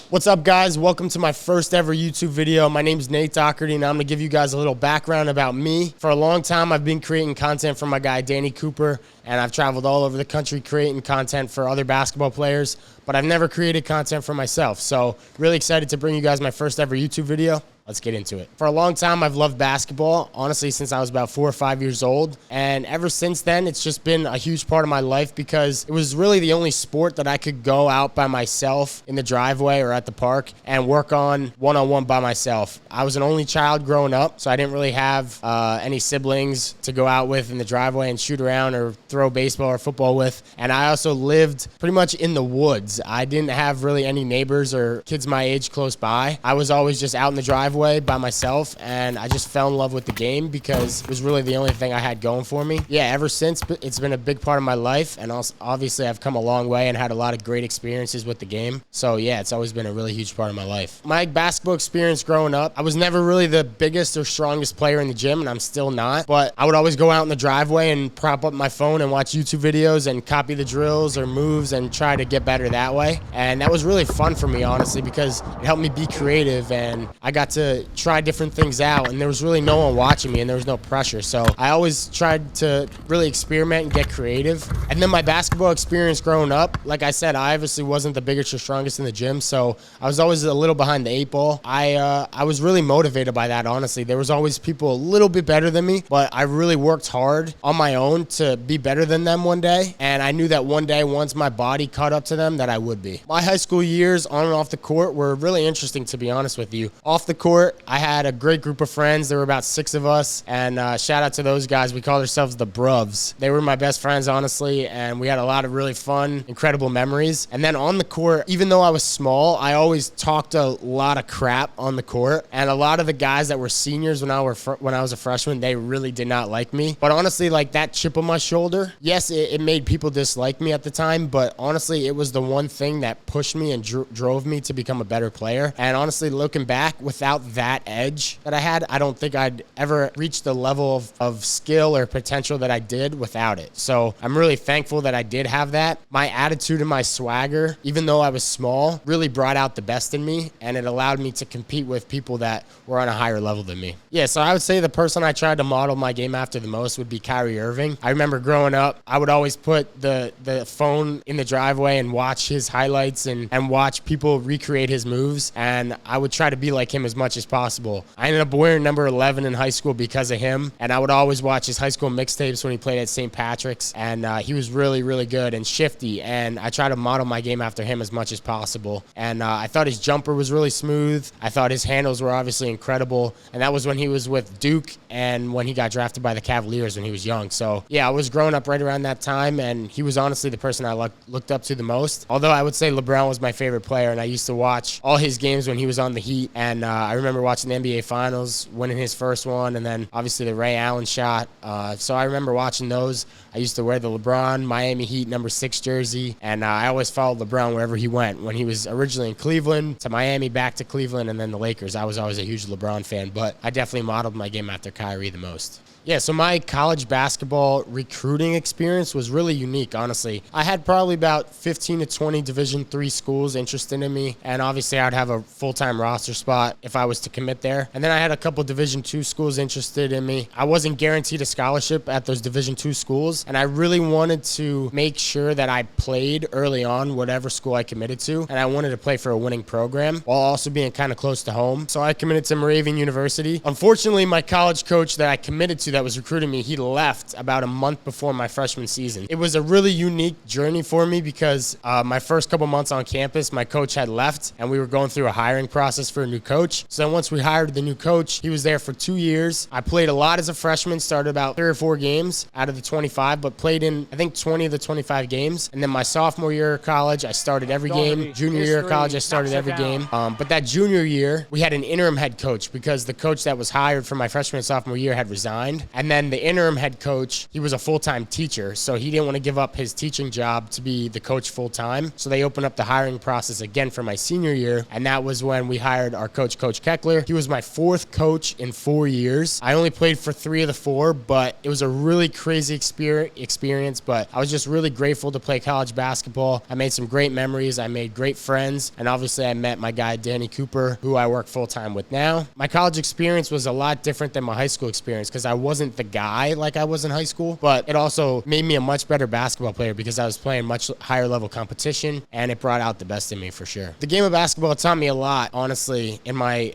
What's up, guys? Welcome to my first ever YouTube video. My name is Nate Dougherty, and I'm going to give you guys a little background about me. For a long time, I've been creating content for my guy, Danny Cooper, and I've traveled all over the country creating content for other basketball players, but I've never created content for myself. So really excited to bring you guys my first ever YouTube video. Let's get into it. For a long time, I've loved basketball, honestly, since I was about 4 or 5 years old. And ever since then, it's just been a huge part of my life because it was really the only sport that I could go out by myself in the driveway or at the park and work on one-on-one by myself. I was an only child growing up, so I didn't really have any siblings to go out with in the driveway and shoot around or throw baseball or football with. And I also lived pretty much in the woods. I didn't have really any neighbors or kids my age close by. I was always just out in the driveway by myself, and I just fell in love with the game because it was really the only thing I had going for me. Yeah, ever since, it's been a big part of my life, and also, obviously I've come a long way and had a lot of great experiences with the game. So yeah, it's always been a really huge part of my life. My basketball experience growing up, I was never really the biggest or strongest player in the gym, and I'm still not, but I would always go out in the driveway and prop up my phone and watch YouTube videos and copy the drills or moves and try to get better that way. And that was really fun for me, honestly, because it helped me be creative, and I got to try different things out, and there was really no one watching me and there was no pressure. So I always tried to really experiment and get creative. And then my basketball experience growing up, like I said, I obviously wasn't the biggest or strongest in the gym, so I was always a little behind the 8 ball. I was really motivated by that, honestly. There was always people a little bit better than me, but I really worked hard on my own to be better than them one day, and I knew that one day, once my body caught up to them, that I would be. My high school years on and off the court were really interesting, to be honest with you. Off the court, I had a great group of friends. There were about 6 of us, and shout out to those guys. We called ourselves the Bruvs. They were my best friends, honestly, and we had a lot of really fun, incredible memories. And then on the court, even though I was small, I always talked a lot of crap on the court, and a lot of the guys that were seniors when I was a freshman, they really did not like me. But honestly, like, that chip on my shoulder, yes, it made people dislike me at the time, but honestly, it was the one thing that pushed me and drove me to become a better player. And honestly, looking back, without that edge that I had, I don't think I'd ever reach the level of skill or potential that I did without it. So I'm really thankful that I did have that. My attitude and my swagger, even though I was small, really brought out the best in me, and it allowed me to compete with people that were on a higher level than me. Yeah, so I would say the person I tried to model my game after the most would be Kyrie Irving. I remember growing up, I would always put the phone in the driveway and watch his highlights and watch people recreate his moves, and I would try to be like him as much as possible. I ended up wearing number 11 in high school because of him, and I would always watch his high school mixtapes when he played at St. Patrick's, and he was really, really good and shifty, and I try to model my game after him as much as possible. And I thought his jumper was really smooth. I thought his handles were obviously incredible, and that was when he was with Duke and when he got drafted by the Cavaliers when he was young. So yeah, I was growing up right around that time, and he was honestly the person I looked up to the most. Although I would say LeBron was my favorite player, and I used to watch all his games when he was on the Heat, and I remember watching the NBA Finals, winning his first one, and then obviously the Ray Allen shot. So I remember watching those. I used to wear the LeBron Miami Heat number 6 jersey, and I always followed LeBron wherever he went. When he was originally in Cleveland, to Miami, back to Cleveland, and then the Lakers, I was always a huge LeBron fan, but I definitely modeled my game after Kyrie the most. Yeah, so my college basketball recruiting experience was really unique, honestly. I had probably about 15 to 20 Division III schools interested in me, and obviously I'd have a full-time roster spot if I was to commit there. And then I had a couple Division II schools interested in me. I wasn't guaranteed a scholarship at those Division II schools, and I really wanted to make sure that I played early on whatever school I committed to, and I wanted to play for a winning program while also being kind of close to home. So I committed to Moravian University. Unfortunately, my college coach that I committed to that was recruiting me, he left about a month before my freshman season. It was a really unique journey for me because my first couple months on campus, my coach had left, and we were going through a hiring process for a new coach. So then once we hired the new coach, he was there for 2 years. I played a lot as a freshman, started about 3 or 4 games out of the 25, but played in, I think, 20 of the 25 games. And then my sophomore year of college, I started every game. Junior year of college, I started every game. But that junior year, we had an interim head coach because the coach that was hired for my freshman and sophomore year had resigned. And then the interim head coach, he was a full-time teacher, so he didn't want to give up his teaching job to be the coach full-time. So they opened up the hiring process again for my senior year, and that was when we hired our coach, Coach Keckler. He was my 4th coach in 4 years. I only played for 3 of the 4, but it was a really crazy experience, but I was just really grateful to play college basketball. I made some great memories. I made great friends, and obviously I met my guy, Danny Cooper, who I work full-time with now. My college experience was a lot different than my high school experience because I wasn't the guy like I was in high school, but it also made me a much better basketball player because I was playing much higher level competition, and it brought out the best in me for sure. The game of basketball taught me a lot, honestly, in my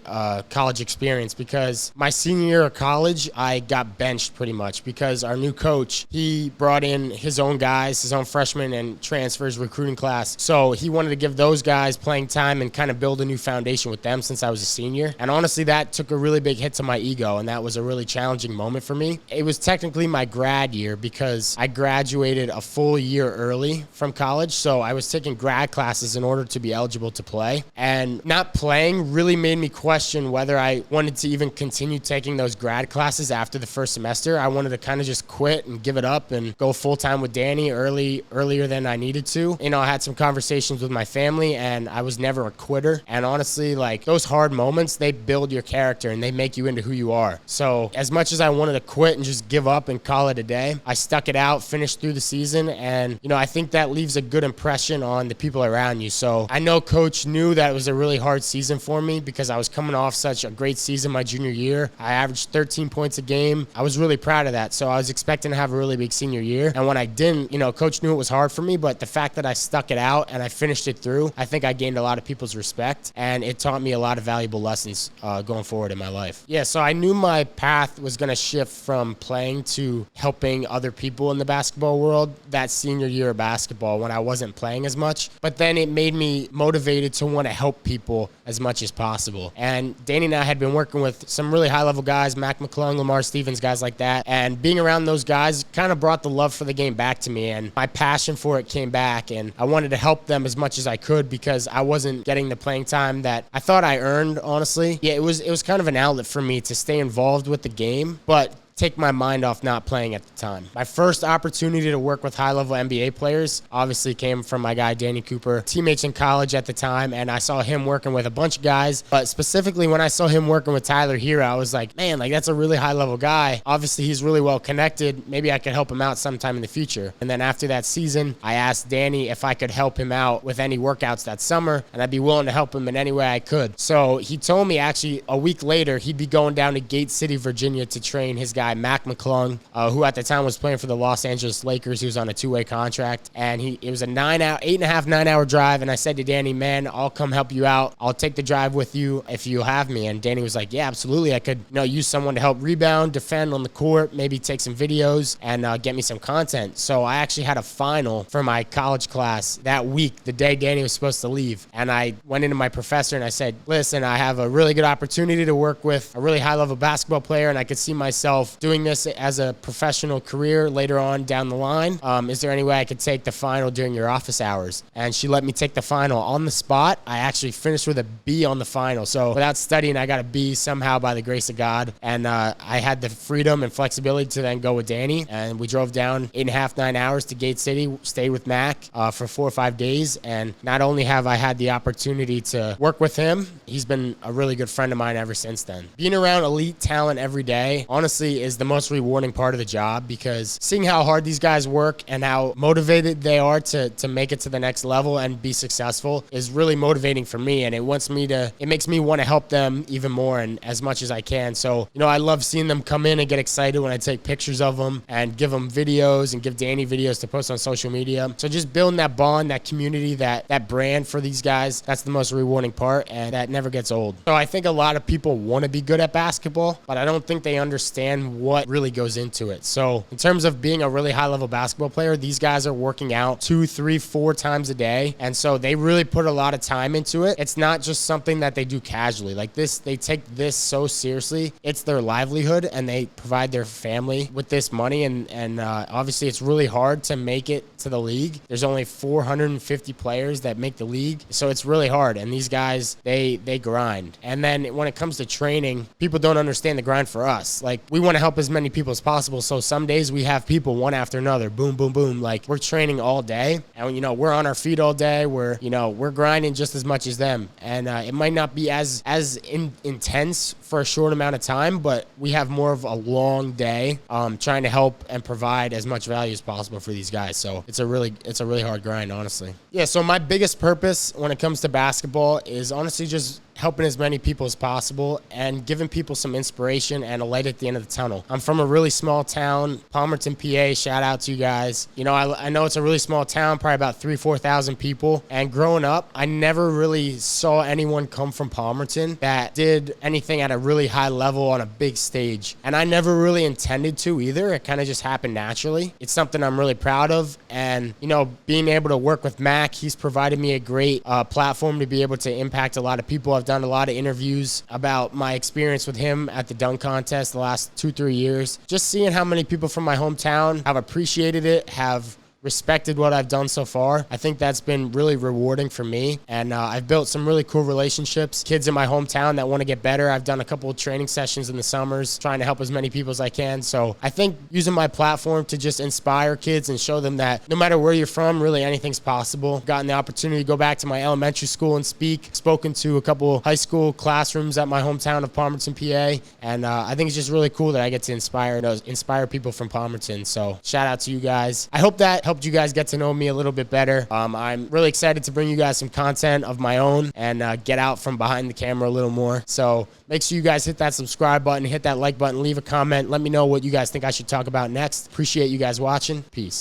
college experience, because my senior year of college, I got benched pretty much because our new coach, he brought in his own guys, his own freshmen and transfers recruiting class. So he wanted to give those guys playing time and kind of build a new foundation with them since I was a senior. And honestly, that took a really big hit to my ego, and that was a really challenging moment for me. It was technically my grad year because I graduated a full year early from college, so I was taking grad classes in order to be eligible to play. And not playing really made me question whether I wanted to even continue taking those grad classes after the first semester. I wanted to kind of just quit and give it up and go full-time with Danny earlier than I needed to. You know, I had some conversations with my family, and I was never a quitter. And honestly, like, those hard moments, they build your character and they make you into who you are. So as much as I wanted to quit and just give up and call it a day, I stuck it out, finished through the season, and, you know, I think that leaves a good impression on the people around you. So I know Coach knew that it was a really hard season for me because I was coming off such a great season my junior year. I averaged 13 points a game. I was really proud of that. So I was expecting to have a really big senior year. And when I didn't, you know, Coach knew it was hard for me, but the fact that I stuck it out and I finished it through, I think I gained a lot of people's respect, and it taught me a lot of valuable lessons going forward in my life. Yeah, so I knew my path was going to shift from playing to helping other people in the basketball world that senior year of basketball when I wasn't playing as much. But then it made me motivated to want to help people as much as possible. And Danny and I had been working with some really high-level guys, Mac McClung, Lamar Stevens, guys like that. And being around those guys kind of brought the love for the game back to me, and my passion for it came back, and I wanted to help them as much as I could because I wasn't getting the playing time that I thought I earned, honestly. Yeah, it was kind of an outlet for me to stay involved with the game, but take my mind off not playing at the time. My first opportunity to work with high-level NBA players obviously came from my guy, Danny Cooper, teammates in college at the time, and I saw him working with a bunch of guys, but specifically when I saw him working with Tyler Hero, I was like, man, like, that's a really high-level guy. Obviously, he's really well connected. Maybe I could help him out sometime in the future. And then after that season, I asked Danny if I could help him out with any workouts that summer, and I'd be willing to help him in any way I could. So he told me actually a week later, he'd be going down to Gate City, Virginia to train his guy, Mac McClung, who at the time was playing for the Los Angeles Lakers. He was on a 2-way contract, and it was a 8.5-9 hour drive. And I said to Danny, man, I'll come help you out. I'll take the drive with you if you have me. And Danny was like, yeah, absolutely. I could, use someone to help rebound, defend on the court, maybe take some videos and get me some content. So I actually had a final for my college class that week, the day Danny was supposed to leave. And I went into my professor and I said, listen, I have a really good opportunity to work with a really high-level basketball player, and I could see myself doing this as a professional career later on down the line. Is there any way I could take the final during your office hours? And she let me take the final on the spot. I actually finished with a B on the final. So without studying, I got a B somehow by the grace of God. And I had the freedom and flexibility to then go with Danny. And we drove down 8.5-9 hours to Gate City, stayed with Mac for 4 or 5 days. And not only have I had the opportunity to work with him, he's been a really good friend of mine ever since then. Being around elite talent every day, honestly, is the most rewarding part of the job, because seeing how hard these guys work and how motivated they are to make it to the next level and be successful is really motivating for me, and it makes me want to help them even more and as much as I can. So, I love seeing them come in and get excited when I take pictures of them and give them videos and give Danny videos to post on social media. So just building that bond, that community, that brand for these guys, that's the most rewarding part, and that never gets old. So I think a lot of people want to be good at basketball, but I don't think they understand what really goes into it. So in terms of being a really high-level basketball player, these guys are working out 2, 3, 4 times a day, and so they really put a lot of time into it. It's not just something that they do casually. Like this, they take this so seriously. It's their livelihood, and they provide their family with this money, and obviously it's really hard to make it to the league. There's only 450 players that make the league, so it's really hard. And these guys, they grind. And then when it comes to training, people don't understand the grind for us. Like, we want to help as many people as possible. So some days we have people one after another, boom, boom, boom. Like, we're training all day, and we're on our feet all day. We're grinding just as much as them. And it might not be as intense for a short amount of time, but we have more of a long day trying to help and provide as much value as possible for these guys. So it's a really hard grind, honestly. Yeah, so my biggest purpose when it comes to basketball is honestly just helping as many people as possible and giving people some inspiration and a light at the end of the tunnel. I'm from a really small town, Palmerton, PA. Shout out to you guys. I know it's a really small town, probably about 3,000-4,000 people. And growing up, I never really saw anyone come from Palmerton that did anything at a really high level on a big stage. And I never really intended to either. It kind of just happened naturally. It's something I'm really proud of. And, being able to work with Mac, he's provided me a great platform to be able to impact a lot of people. I've done a lot of interviews about my experience with him at the dunk contest the last 2-3 years. Just seeing how many people from my hometown have appreciated it, have respected what I've done so far. I think that's been really rewarding for me. And I've built some really cool relationships. Kids in my hometown that want to get better. I've done a couple of training sessions in the summers, trying to help as many people as I can. So I think using my platform to just inspire kids and show them that no matter where you're from, really anything's possible. Gotten the opportunity to go back to my elementary school and speak. Spoken to a couple high school classrooms at my hometown of Palmerton, PA. And I think it's just really cool that I get to inspire people from Palmerton. So shout out to you guys. I hope that helped you guys get to know me a little bit better. I'm really excited to bring you guys some content of my own and get out from behind the camera a little more. So make sure you guys hit that subscribe button, hit that like button, leave a comment. Let me know what you guys think I should talk about next. Appreciate you guys watching. Peace.